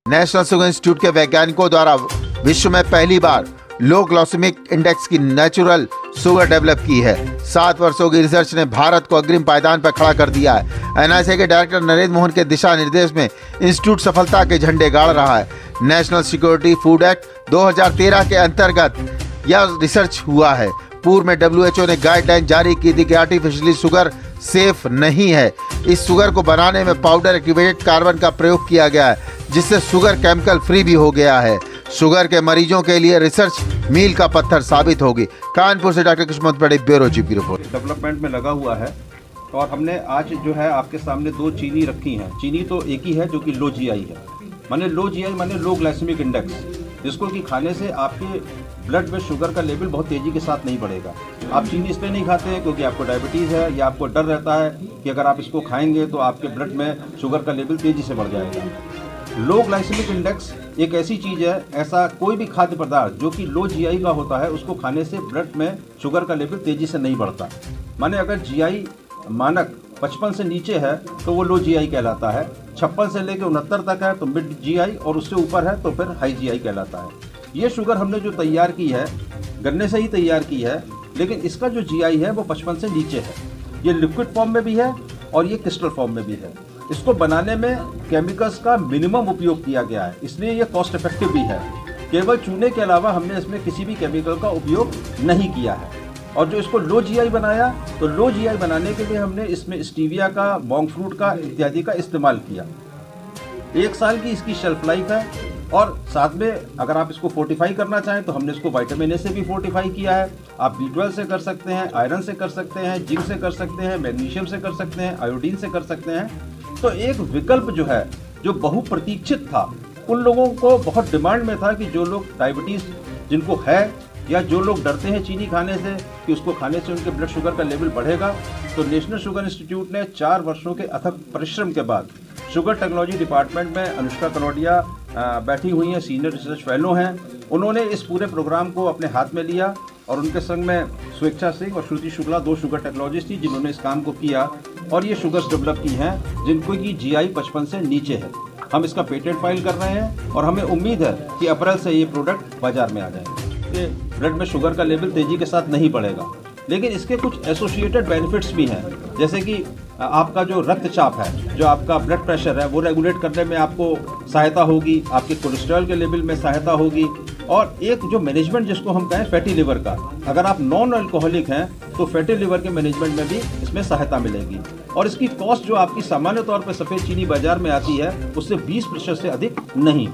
National sugar institute के वैज्ञानिकों द्वारा विश्व में पहली बार लो ग्लाइसेमिक इंडेक्स की नेचुरल शुगर डेवलप की है। 7 वर्षों की रिसर्च ने भारत को अग्रिम पायदान पर खड़ा कर दिया है। एनआईसी के डायरेक्टर नरेंद्र मोहन के दिशा निर्देश में इंस्टीट्यूट सफलता के झंडे गाड़ रहा है। नेशनल सिक्योरिटी फूड एक्ट 2013 के अंतर्गत यह रिसर्च हुआ है। पूर्व में WHO ने गाइडलाइन जारी की थी कि आर्टिफिशियली शुगर सेफ नहीं है। इस शुगर को बनाने में पाउडर एक्टिवेटेड कार्बन का प्रयोग किया गया है, जिससे शुगर केमिकल फ्री भी हो गया है। शुगर के मरीजों के लिए रिसर्च मील का पत्थर साबित होगी। कानपुर से डॉक्टर किस्मत बड़े, ब्यूरो चीफ की रिपोर्ट। डेवलपमेंट में लगा हुआ है और हमने आज जो है आपके सामने 2 चीनी रखी हैं। चीनी तो एक ही है जो कि लो GI है, माने लो GI माने लो ग्लाइसेमिक इंडेक्स, जिसको कि खाने से आपके ब्लड में शुगर का लेवल बहुत तेज़ी के साथ नहीं बढ़ेगा। आप चीनी इसलिए नहीं खाते हैं क्योंकि आपको डायबिटीज़ है या आपको डर रहता है कि अगर आप इसको खाएंगे तो आपके ब्लड में शुगर का लेवल तेज़ी से बढ़ जाएगा। लो ग्लाइसेमिक इंडेक्स एक ऐसी चीज़ है, ऐसा कोई भी खाद्य पदार्थ जो कि लो GI का होता है उसको खाने से ब्लड में शुगर का लेवल तेज़ी से नहीं बढ़ता। माने अगर GI मानक 55 से नीचे है तो वो लो GI कहलाता है, 56 से लेकर 69 तक है तो मिड GI और उससे ऊपर है तो फिर हाई GI कहलाता है। ये शुगर हमने जो तैयार की है गन्ने से ही तैयार की है, लेकिन इसका जो GI है वो 55 से नीचे है। ये लिक्विड फॉर्म में भी है और ये क्रिस्टल फॉर्म में भी है। इसको बनाने में केमिकल्स का मिनिमम उपयोग किया गया है, इसलिए ये कॉस्ट इफेक्टिव भी है। केवल चूने के अलावा हमने इसमें किसी भी केमिकल का उपयोग नहीं किया है। और जो इसको लो GI बनाया, तो लो GI बनाने के लिए हमने इसमें स्टीविया का, मॉन्क फ्रूट का इत्यादि का इस्तेमाल किया। 1 साल की इसकी शेल्फ लाइफ है और साथ में अगर आप इसको फोर्टिफाई करना चाहें तो हमने इसको विटामिन A से भी फोर्टिफाई किया है। आप B12 से कर सकते हैं, आयरन से कर सकते हैं, जिंक से कर सकते हैं, मैग्नीशियम से कर सकते हैं, आयोडीन से कर सकते हैं। तो एक विकल्प जो है जो बहुप्रतीक्षित था, उन लोगों को बहुत डिमांड में था कि जो लोग डायबिटीज़ जिनको है या जो लोग डरते हैं चीनी खाने से कि उसको खाने से उनके ब्लड शुगर का लेवल बढ़ेगा, तो नेशनल शुगर इंस्टीट्यूट ने 4 वर्षों के अथक परिश्रम के बाद शुगर टेक्नोलॉजी डिपार्टमेंट में अनुष्का कनौडिया बैठी हुई हैं, सीनियर रिसर्च फेलो हैं। उन्होंने इस पूरे प्रोग्राम को अपने हाथ में लिया और उनके संग में स्वेच्छा सिंह और श्रुति शुक्ला 2 शुगर टेक्नोलॉजिस्ट थी जिन्होंने इस काम को किया और ये शुगर्स डेवलप की हैं जिनको की GI 55 से नीचे है। हम इसका पेटेंट फाइल कर रहे हैं और हमें उम्मीद है कि अप्रैल से ये प्रोडक्ट बाजार में आ जाएंगे। ब्लड में शुगर का लेवल तेज़ी के साथ नहीं बढ़ेगा, लेकिन इसके कुछ एसोसिएटेड बेनिफिट्स भी हैं, जैसे कि आपका जो रक्तचाप है, जो आपका ब्लड प्रेशर है, वो रेगुलेट करने में आपको सहायता होगी, आपके कोलेस्ट्रॉल के लेवल में सहायता होगी और एक जो मैनेजमेंट जिसको हम कहें फैटी लिवर का, अगर आप नॉन अल्कोहलिक हैं तो फैटी लिवर के मैनेजमेंट में भी इसमें सहायता मिलेगी। और इसकी कॉस्ट जो आपकी सामान्य तौर पर सफ़ेद चीनी बाजार में आती है उससे 20% से अधिक नहीं।